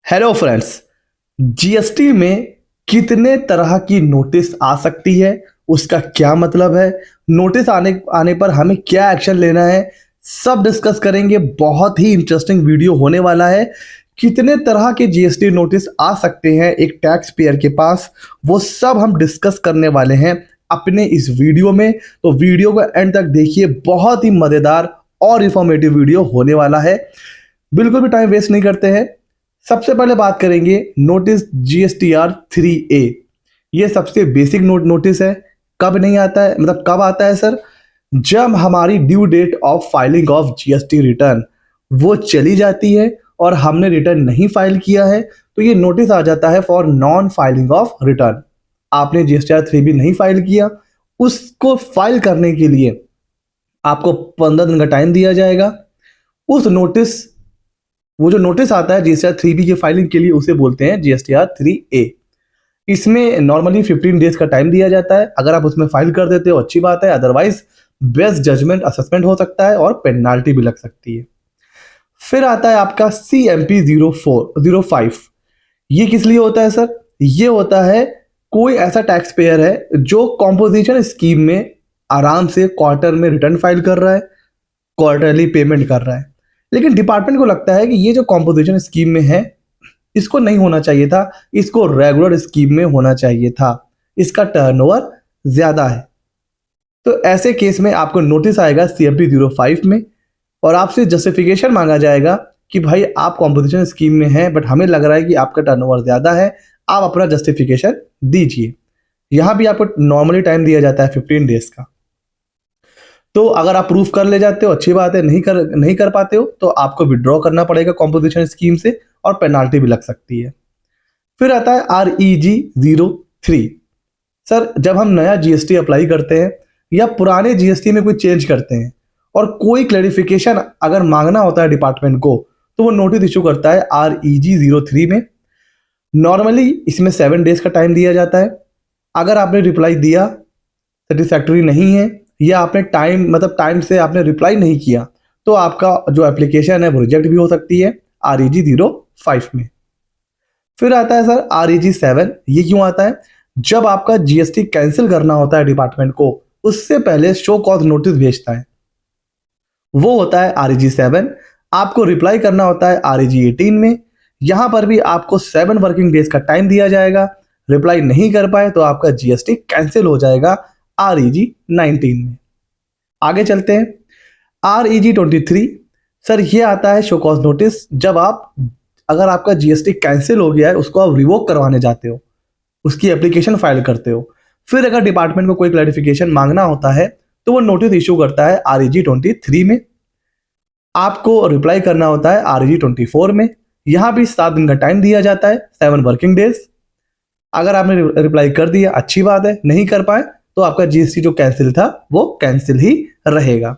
Hello friends. GST में कितने तरह की नोटिस आ सकती है, उसका क्या मतलब है, नोटिस आने आने पर हमें क्या एक्शन लेना है, सब डिस्कस करेंगे। बहुत ही इंटरेस्टिंग वीडियो होने वाला है। कितने तरह के जीएसटी नोटिस आ सकते हैं एक टैक्स पेयर के पास, वो सब हम डिस्कस करने वाले हैं अपने इस वीडियो में। तो वीडियो को एंड तक देखिए, बहुत ही मज़ेदार और इंफॉर्मेटिव वीडियो होने वाला है। बिल्कुल भी टाइम वेस्ट नहीं करते हैं। सबसे पहले बात करेंगे नोटिस जीएसटीआर 3A। ये सबसे बेसिक नोटिस है। कब नहीं आता है, मतलब कब आता है सर? जब हमारी due date of filing of GST return वो चली जाती है और हमने रिटर्न नहीं फाइल किया है, तो ये नोटिस आ जाता है for non filing of return. आपने जीएसटीआर 3B नहीं फाइल किया, उसको फाइल करने के लिए आपको 15 दिन का टाइम दिया जाएगा। उस नोटिस वो जो नोटिस आता है जीएसटीआर 3B की फाइलिंग के लिए, उसे बोलते हैं जीएसटीआर 3A। इसमें नॉर्मली 15 डेज का टाइम दिया जाता है। अगर आप उसमें फाइल कर देते हो अच्छी बात है, अदरवाइज बेस्ट जजमेंट असेसमेंट हो सकता है और पेनाल्टी भी लग सकती है। फिर आता है आपका CMP 0405। ये किस लिए होता है सर? ये होता है कोई ऐसा टैक्स पेयर है जो कॉम्पोजिशन स्कीम में आराम से क्वार्टर में रिटर्न फाइल कर रहा है, क्वार्टरली पेमेंट कर रहा है, लेकिन डिपार्टमेंट को लगता है कि ये जो कॉम्पोजिशन स्कीम में है इसको नहीं होना चाहिए था, इसको रेगुलर स्कीम में होना चाहिए था, इसका टर्नओवर ज्यादा है। तो ऐसे केस में आपको नोटिस आएगा CMP 05 में और आपसे जस्टिफिकेशन मांगा जाएगा कि भाई आप कॉम्पोजिशन स्कीम में हैं बट हमें लग रहा है कि आपका टर्नओवर ज्यादा है, आप अपना जस्टिफिकेशन दीजिए। यहाँ भी आपको नॉर्मली टाइम दिया जाता है 15 डेज का। तो अगर आप प्रूफ कर ले जाते हो अच्छी बात है, नहीं कर पाते हो तो आपको विड्रॉ करना पड़ेगा कॉम्पोजिशन स्कीम से और पेनाल्टी भी लग सकती है। फिर आता है REG 03। सर, जब हम नया जीएसटी अप्लाई करते हैं या पुराने जीएसटी में कोई चेंज करते हैं और कोई क्लेरिफिकेशन अगर मांगना होता है डिपार्टमेंट को, तो वो नोटिस इशू करता है REG 03 में। नॉर्मली इसमें 7 डेज का टाइम दिया जाता है। अगर आपने रिप्लाई दिया, सेटिस्फैक्टरी नहीं है, या आपने टाइम से आपने रिप्लाई नहीं किया, तो आपका जो एप्लीकेशन है वो रिजेक्ट भी हो सकती है REG 05 में। फिर आता है सर REG 7। ये क्यों आता है? जब आपका जीएसटी कैंसिल करना होता है डिपार्टमेंट को, उससे पहले शो कॉज नोटिस भेजता है, वो होता है REG 7। आपको रिप्लाई करना होता है REG 18 में। यहां पर भी आपको 7 वर्किंग डेज का टाइम दिया जाएगा। रिप्लाई नहीं कर पाए तो आपका जीएसटी कैंसिल हो जाएगा REG 19 में। आगे चलते हैं REG 23। सर, ये आता है शो कॉज नोटिस जब अगर आपका जीएसटी कैंसिल हो गया है, उसको आप रिवोक करवाने जाते हो, उसकी एप्लीकेशन फाइल करते हो, फिर अगर डिपार्टमेंट को कोई क्लैरिफिकेशन मांगना होता है तो वो नोटिस इशू करता है REG 23 में। आपको रिप्लाई करना होता है REG 24 में। यहां भी 7 दिन का टाइम दिया जाता है, 7 वर्किंग डेज। अगर आपने रिप्लाई कर दिया अच्छी बात है, नहीं कर पाए तो आपका जीएसटी जो कैंसिल था वो कैंसिल ही रहेगा।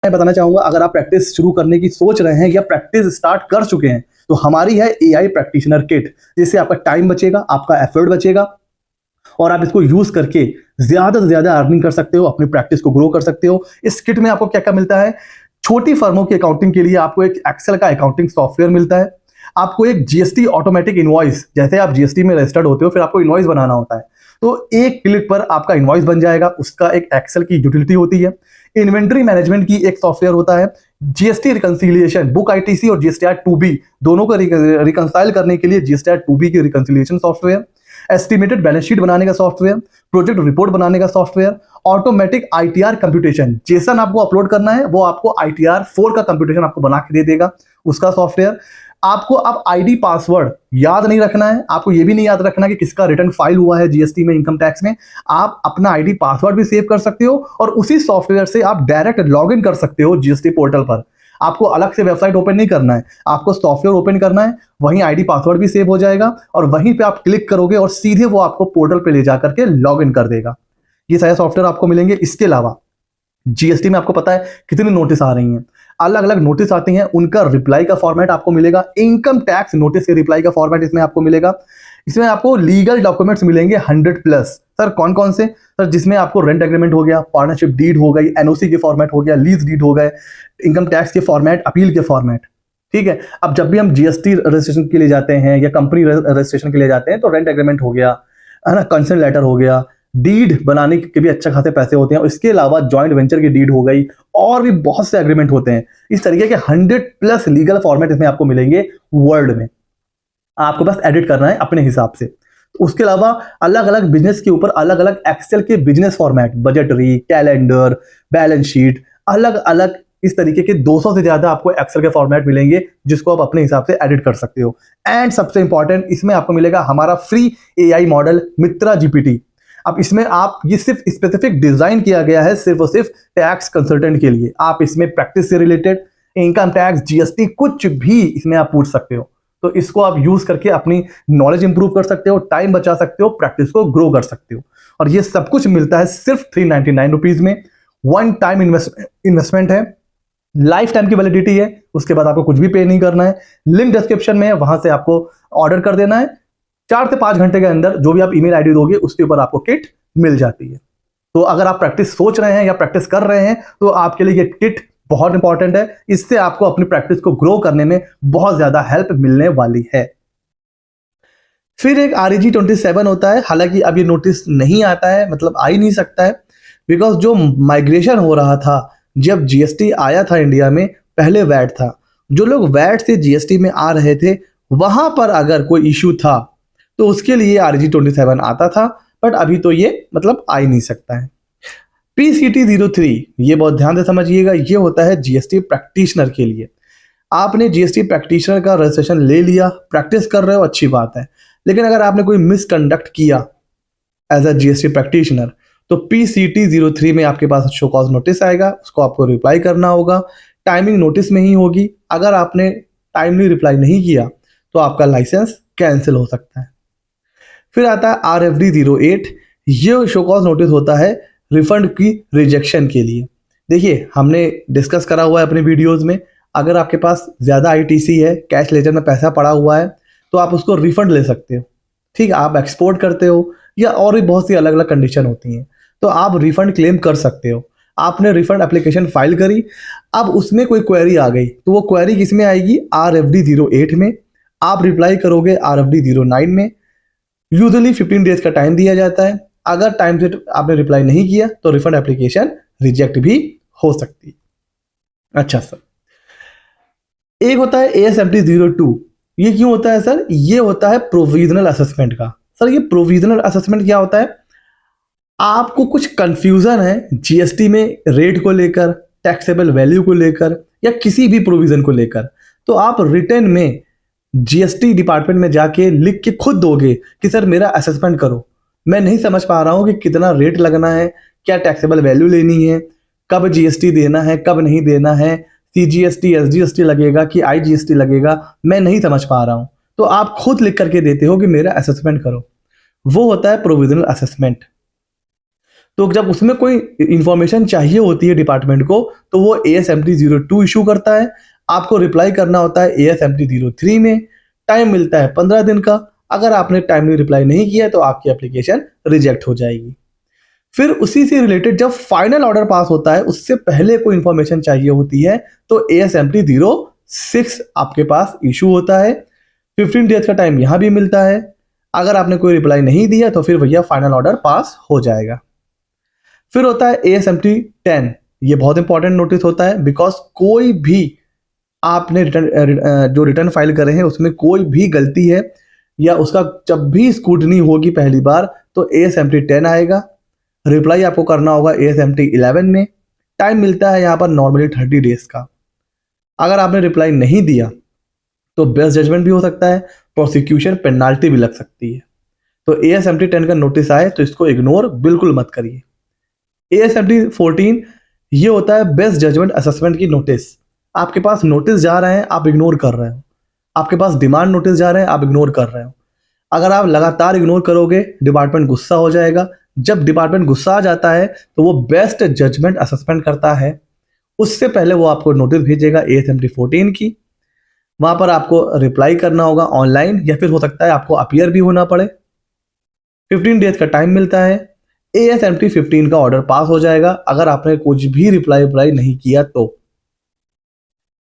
मैं बताना चाहूंगा, अगर आप प्रैक्टिस शुरू करने की सोच रहे हैं या प्रैक्टिस स्टार्ट कर चुके हैं, तो हमारी है AI प्रैक्टिशनर किट, जिससे आपका टाइम बचेगा, आपका एफर्ट बचेगा और आप इसको यूज करके ज्यादा से ज्यादा अर्निंग कर सकते हो, अपनी प्रैक्टिस को ग्रो कर सकते हो। इस किट में आपको क्या क्या मिलता है? छोटी फर्मों की अकाउंटिंग के लिए आपको एक एक्सेल का अकाउंटिंग सॉफ्टवेयर मिलता है। आपको एक जीएसटी ऑटोमेटिक इनवॉइस, जैसे आप जीएसटी में रजिस्टर्ड होते हो फिर आपको इनवॉइस बनाना होता है, तो एक क्लिक पर आपका इनवॉइस बन जाएगा। उसका एक एक्सेल की यूटिलिटी होती है। इन्वेंट्री मैनेजमेंट की एक सॉफ्टवेयर होता है। जीएसटी रिकंसिलिएशन, बुक ITC और जीएसटीआर 2B दोनों को रिकंसाइल करने के लिए जीएसटीआर 2B की reconciliation software, estimated balance sheet बनाने का सॉफ्टवेयर, प्रोजेक्ट रिपोर्ट बनाने का software, automatic ITR computation, Jason आपको अपलोड करना है वो आपको ITR 4 का कंप्यूटेशन आपको बना के दे देगा, उसका सॉफ्टवेयर। आपको अब ID पासवर्ड याद नहीं रखना है, आपको ये भी नहीं याद रखना कि किसका रिटर्न फाइल हुआ है जीएसटी में, इनकम टैक्स में। आप अपना ID पासवर्ड भी सेव कर सकते हो और उसी सॉफ्टवेयर से आप डायरेक्ट लॉग इन कर सकते हो जीएसटी पोर्टल पर। आपको अलग से वेबसाइट ओपन नहीं करना है, आपको सॉफ्टवेयर ओपन करना है, वहीं ID पासवर्ड भी सेव हो जाएगा और वहीं पे आप क्लिक करोगे और सीधे वो आपको पोर्टल पे ले जाकर के लॉग इन कर देगा। ये सारे सॉफ्टवेयर आपको मिलेंगे। इसके अलावा जीएसटी में आपको पता है कितनी नोटिस आ रही हैं, अलग अलग नोटिस आती हैं, उनका रिप्लाई का फॉर्मेट आपको मिलेगा। इनकम टैक्स नोटिस के रिप्लाई का फॉर्मेट इसमें आपको मिलेगा। इसमें आपको लीगल डॉक्यूमेंट्स मिलेंगे 100+। सर, कौन कौन से? सर, जिसमें आपको रेंट एग्रीमेंट हो गया, पार्टनरशिप डीड हो गई, NOC के फॉर्मेट हो गया, लीज डीड हो गए, इनकम टैक्स के फॉर्मेट, अपील के फॉर्मेट। ठीक है। अब जब भी हम जीएसटी रजिस्ट्रेशन के लिए जाते हैं या कंपनी रजिस्ट्रेशन के लिए जाते हैं तो रेंट एग्रीमेंट हो गया, है ना, कंसेंट लेटर हो गया, डीड बनाने के भी अच्छा खासे पैसे होते हैं, इसके अलावा जॉइंट वेंचर की डीड हो गई, और भी बहुत से एग्रीमेंट होते हैं। इस तरीके के 100+ लीगल फॉर्मेट इसमें आपको मिलेंगे वर्ल्ड में। आपको बस एडिट करना है अपने हिसाब से। उसके अलावा अलग अलग बिजनेस के ऊपर अलग अलग एक्सेल के business format, budgetary, calendar, balance sheet, अलग अलग इस तरीके के 200 से ज्यादा आपको एक्सेल के फॉर्मेट मिलेंगे जिसको आप अपने हिसाब से एडिट कर सकते हो। एंड सबसे इंपॉर्टेंट, इसमें आपको मिलेगा हमारा फ्री एआई मॉडल मित्रा जीपीटी। अब इसमें आप, ये सिर्फ स्पेसिफिक डिजाइन किया गया है सिर्फ और सिर्फ टैक्स कंसल्टेंट के लिए। आप इसमें प्रैक्टिस से रिलेटेड इनकम टैक्स, जीएसटी, कुछ भी इसमें आप पूछ सकते हो। तो इसको आप यूज करके अपनी नॉलेज इंप्रूव कर सकते हो, टाइम बचा सकते हो, प्रैक्टिस को ग्रो कर सकते हो। और ये सब कुछ मिलता है सिर्फ 399 रुपीज में। वन टाइम इन्वेस्टमेंट है, लाइफ टाइम की वैलिडिटी है, उसके बाद आपको कुछ भी पे नहीं करना है। लिंक डिस्क्रिप्शन में है, वहां से आपको ऑर्डर कर देना है। 4 से 5 घंटे के अंदर जो भी आप ईमेल आईडी दोगे उसके ऊपर आपको किट मिल जाती है। तो अगर आप प्रैक्टिस सोच रहे हैं या प्रैक्टिस कर रहे हैं तो आपके लिए ये किट बहुत इंपॉर्टेंट है। इससे आपको अपनी प्रैक्टिस को ग्रो करने में बहुत ज्यादा हेल्प मिलने वाली है। फिर एक REG 27 होता है, हालांकि अब ये नोटिस नहीं आता है, मतलब आ ही नहीं सकता है, बिकॉज जो माइग्रेशन हो रहा था, जब जीएसटी आया था इंडिया में, पहले वैट था, जो लोग वैट से जीएसटी में आ रहे थे वहां पर अगर कोई इश्यू था तो उसके लिए REG 27 आता था, बट अभी तो ये मतलब आ ही नहीं सकता है। PCT 03, ये बहुत ध्यान से समझिएगा, ये होता है जीएसटी प्रैक्टिशनर के लिए। आपने जीएसटी प्रैक्टिशनर का रजिस्ट्रेशन ले लिया, प्रैक्टिस कर रहे हो, अच्छी बात है, लेकिन अगर आपने कोई मिसकंडक्ट किया एज अ जीएसटी प्रैक्टिशनर तो PCT 03 में आपके पास शो कॉज नोटिस आएगा, उसको आपको रिप्लाई करना होगा। टाइमिंग नोटिस में ही होगी, अगर आपने टाइमली रिप्लाई नहीं किया तो आपका लाइसेंस कैंसिल हो सकता है। फिर आता है RFD 08, ये शो कॉज नोटिस होता है रिफंड की रिजेक्शन के लिए। देखिए, हमने डिस्कस करा हुआ है अपने वीडियोस में, अगर आपके पास ज़्यादा ITC है, कैश लेजर में पैसा पड़ा हुआ है, तो आप उसको रिफंड ले सकते हो। ठीक है, आप एक्सपोर्ट करते हो या और भी बहुत सी अलग अलग कंडीशन होती हैं, तो आप रिफंड क्लेम कर सकते हो। आपने रिफंड एप्लीकेशन फाइल करी, अब उसमें कोई क्वेरी आ गई, तो वो क्वेरी किस में आएगी? RFD 08 में। आप रिप्लाई करोगे RFD 09 में। यूजुअली 15 डेज का टाइम दिया जाता है। अगर टाइम से आपने रिप्लाई नहीं किया तो रिफंड एप्लीकेशन रिजेक्ट भी हो सकती है। अच्छा सर, एक होता है ASMT 02, ये क्यों होता है सर? ये होता है प्रोविजनल असेसमेंट का। सर, ये प्रोविजनल असेसमेंट क्या होता है? आपको कुछ कंफ्यूजन है जीएसटी में रेट को लेकर, टैक्सेबल वैल्यू को लेकर, या किसी भी प्रोविजन को लेकर, तो आप रिटर्न में जीएसटी डिपार्टमेंट में जाके लिख के खुद दोगे कि सर मेरा असेसमेंट करो, मैं नहीं समझ पा रहा हूँ कि कितना रेट लगना है, क्या टैक्सेबल वैल्यू लेनी है, कब जीएसटी देना है, कब नहीं देना है, CGST SGST लगेगा कि IGST लगेगा, मैं नहीं समझ पा रहा हूँ। तो आप खुद लिख करके देते हो कि मेरा असेसमेंट करो, वो होता है प्रोविजनल असेसमेंट। तो जब उसमें कोई इंफॉर्मेशन चाहिए होती है डिपार्टमेंट को तो वो ASMT 02 इशू करता है, आपको रिप्लाई करना होता है ASMT 03 में। टाइम मिलता है 15 दिन का। अगर आपने टाइमली रिप्लाई नहीं किया तो आपकी एप्लीकेशन रिजेक्ट हो जाएगी। फिर उसी से रिलेटेड जब फाइनल ऑर्डर पास होता है उससे पहले कोई इंफॉर्मेशन चाहिए होती है तो ASMT 06 आपके पास इशू होता है। 15 डेज का टाइम यहाँ भी मिलता है। अगर आपने कोई रिप्लाई नहीं दिया तो फिर भैया फाइनल ऑर्डर पास हो जाएगा। फिर होता है ASMT 10, ये बहुत इंपॉर्टेंट नोटिस होता है, बिकॉज कोई भी आपने रिटर्न जो रिटर्न फाइल करे हैं उसमें कोई भी गलती है या उसका जब भी स्क्रूटनी होगी पहली बार तो ASMT 10 आएगा। रिप्लाई आपको करना होगा ASMT 11 में। टाइम मिलता है यहाँ पर नॉर्मली 30 डेज का। अगर आपने रिप्लाई नहीं दिया तो बेस्ट जजमेंट भी हो सकता है, प्रोसिक्यूशन पेनाल्टी भी लग सकती है। तो ASMT 10 का नोटिस आए तो इसको इग्नोर बिल्कुल मत करिए। ASMT 14, ये होता है बेस्ट जजमेंट असेसमेंट की नोटिस। आपके पास नोटिस जा रहे हैं, आप इग्नोर कर रहे हो। आपके पास डिमांड नोटिस जा रहे हैं, आप इग्नोर कर रहे हो। अगर आप लगातार इग्नोर करोगे डिपार्टमेंट गुस्सा हो जाएगा। जब डिपार्टमेंट गुस्सा आ जाता है तो वो बेस्ट जजमेंट असेसमेंट करता है। उससे पहले वो आपको नोटिस भेजेगा ASMT 14 की। वहां पर आपको रिप्लाई करना होगा ऑनलाइन या फिर हो सकता है आपको अपीयर भी होना पड़े। 15 डेज का टाइम मिलता है। ASMT 15 का ऑर्डर पास हो जाएगा अगर आपने कुछ भी रिप्लाई नहीं किया तो।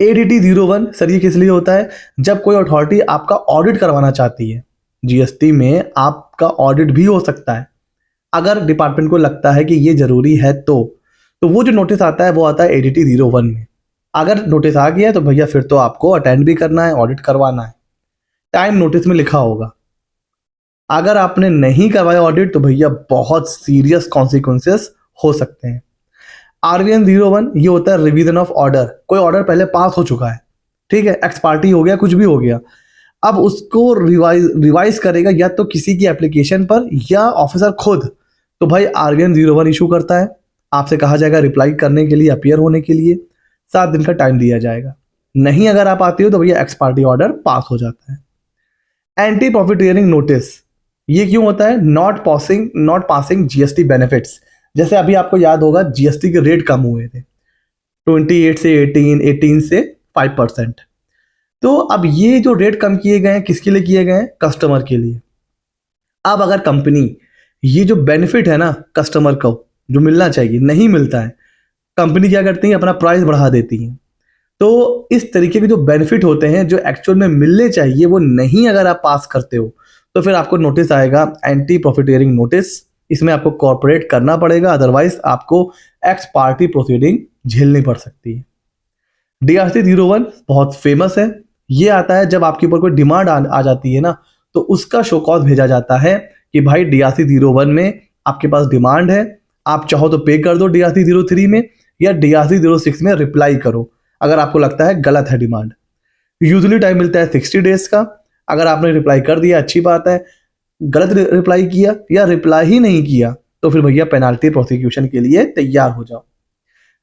ADT 01 सर ये किस लिए होता है? जब कोई अथॉरिटी आपका ऑडिट करवाना चाहती है, जीएसटी में आपका ऑडिट भी हो सकता है अगर डिपार्टमेंट को लगता है कि ये जरूरी है तो वो जो नोटिस आता है वो आता है ADT 01 में। अगर नोटिस आ गया तो भैया फिर तो आपको अटेंड भी करना है, ऑडिट करवाना है। टाइम नोटिस में लिखा होगा। अगर आपने नहीं करवाया ऑडिट तो भैया बहुत सीरियस कॉन्सिक्वेंसेस हो सकते हैं। RVN 01 ये होता है रिवीजन ऑफ ऑर्डर। कोई ऑर्डर पहले पास हो चुका है, ठीक है, एक्स पार्टी हो गया, कुछ भी हो गया, अब उसको रिवाइज करेगा या तो किसी की एप्लीकेशन पर या ऑफिसर खुद। तो भाई RVN 01 इशू करता है, आपसे कहा जाएगा रिप्लाई करने के लिए, अपीयर होने के लिए 7 दिन का टाइम दिया जाएगा। नहीं अगर आप आती हो तो भैया एक्स पार्टी ऑर्डर पास हो जाता है। एंटी प्रॉफिटियरिंग नोटिस ये क्यों होता है? Not passing GST benefits. जैसे अभी आपको याद होगा जीएसटी के रेट कम हुए थे 28 से 18 से 5%। तो अब ये जो रेट कम किए गए हैं किसके लिए किए गए हैं? कस्टमर के लिए। अब अगर कंपनी ये जो बेनिफिट है ना कस्टमर को जो मिलना चाहिए नहीं मिलता है, कंपनी क्या करती है? अपना प्राइस बढ़ा देती है। तो इस तरीके के जो बेनिफिट होते हैं जो एक्चुअल में मिलने चाहिए वो नहीं अगर आप पास करते हो तो फिर आपको नोटिस आएगा एंटी प्रॉफिटियरिंग नोटिस। इसमें आपको कॉर्पोरेट करना पड़ेगा, अदरवाइज आपको एक्स पार्टी प्रोसीडिंग झेलनी पड़ सकती है। DRC 01 बहुत फेमस है। ये आता है जब आपके ऊपर कोई डिमांड आ जाती है ना तो उसका शो कॉज भेजा जाता है कि भाई DRC 01 में आपके पास डिमांड है, आप चाहो तो पे कर दो DRC 03 में या DRC 06 में रिप्लाई करो अगर आपको लगता है गलत है डिमांड। यूजुअली टाइम मिलता है 60 डेज का। अगर आपने रिप्लाई कर दिया अच्छी बात है, गलत रिप्लाई किया या रिप्लाई ही नहीं किया तो फिर भैया पेनाल्टी प्रोसिक्यूशन के लिए तैयार हो जाओ।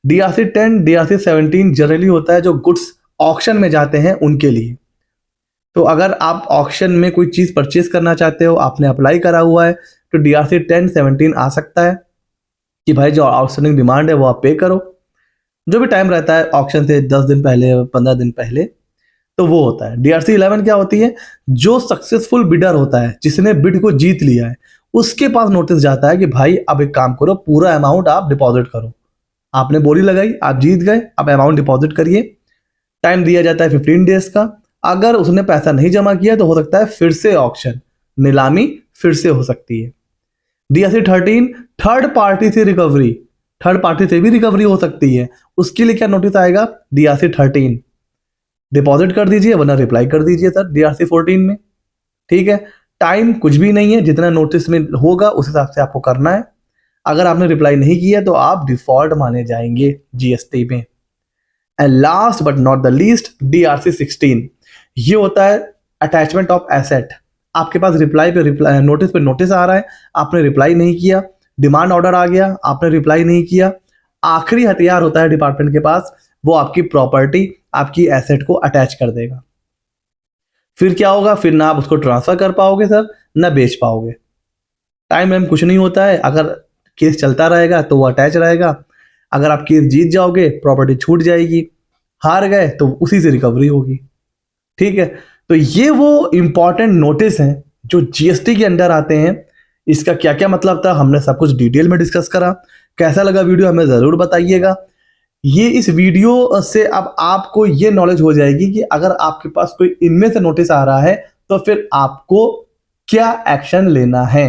DRC 10 DRC 17 जनरली होता है जो गुड्स ऑक्शन में जाते हैं उनके लिए। तो अगर आप ऑक्शन में कोई चीज़ परचेज करना चाहते हो, आपने अप्लाई करा हुआ है तो DRC 10 17 आ सकता है कि भाई जो आउटस्टैंडिंग डिमांड है वो आप पे करो। जो भी टाइम रहता है ऑक्शन से 10 दिन पहले 15 दिन पहले तो वो होता है। DRC 11 क्या होती है? जो सक्सेसफुल बिडर होता है जिसने बिड को जीत लिया है उसके पास नोटिस जाता है कि भाई अब एक काम करो, पूरा अमाउंट आप डिपॉजिट करो। आपने बोली लगाई, आप जीत गए, अब अमाउंट डिपॉजिट करिए। टाइम दिया जाता है 15 डेज का। अगर उसने पैसा नहीं जमा किया तो हो सकता है फिर से ऑक्शन, नीलामी फिर से हो सकती है। DRC 13 थर्ड पार्टी से रिकवरी, थर्ड पार्टी से भी रिकवरी हो सकती है। उसके लिए क्या नोटिस आएगा? DRC 13 डिपॉजिट कर दीजिए वरना रिप्लाई कर दीजिए सर DRC 14 में, ठीक है। टाइम कुछ भी नहीं है, जितना नोटिस में होगा उस हिसाब से आपको करना है। अगर आपने रिप्लाई नहीं किया तो आप डिफॉल्ट माने जाएंगे जीएसटी में। And last but not the least DRC 16 ये होता है अटैचमेंट ऑफ एसेट। आपके पास रिप्लाई नोटिस पे नोटिस आ रहा है, आपने रिप्लाई नहीं किया, डिमांड ऑर्डर आ गया, आपने रिप्लाई नहीं किया, आखिरी हथियार होता है डिपार्टमेंट के पास, वो आपकी प्रॉपर्टी, आपकी एसेट को अटैच कर देगा। फिर क्या होगा? फिर ना आप उसको ट्रांसफर कर पाओगे सर, ना बेच पाओगे। टाइम में कुछ नहीं होता है। अगर केस चलता रहेगा तो वो अटैच रहेगा। अगर आप केस जीत जाओगे प्रॉपर्टी छूट जाएगी, हार गए तो उसी से रिकवरी होगी, ठीक है। तो ये वो इंपॉर्टेंट नोटिस हैं जो जीएसटी के अंडर आते हैं। इसका क्या क्या मतलब था हमने सब कुछ डिटेल में डिस्कस करा। कैसा लगा वीडियो हमें ज़रूर बताइएगा। ये इस वीडियो से अब आपको ये नॉलेज हो जाएगी कि अगर आपके पास कोई इनमें से नोटिस आ रहा है तो फिर आपको क्या एक्शन लेना है।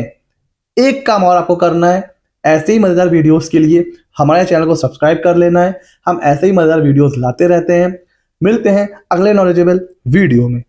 एक काम और आपको करना है, ऐसे ही मजेदार वीडियोस के लिए हमारे चैनल को सब्सक्राइब कर लेना है। हम ऐसे ही मजेदार वीडियोस लाते रहते हैं। मिलते हैं अगले नॉलेजेबल वीडियो में।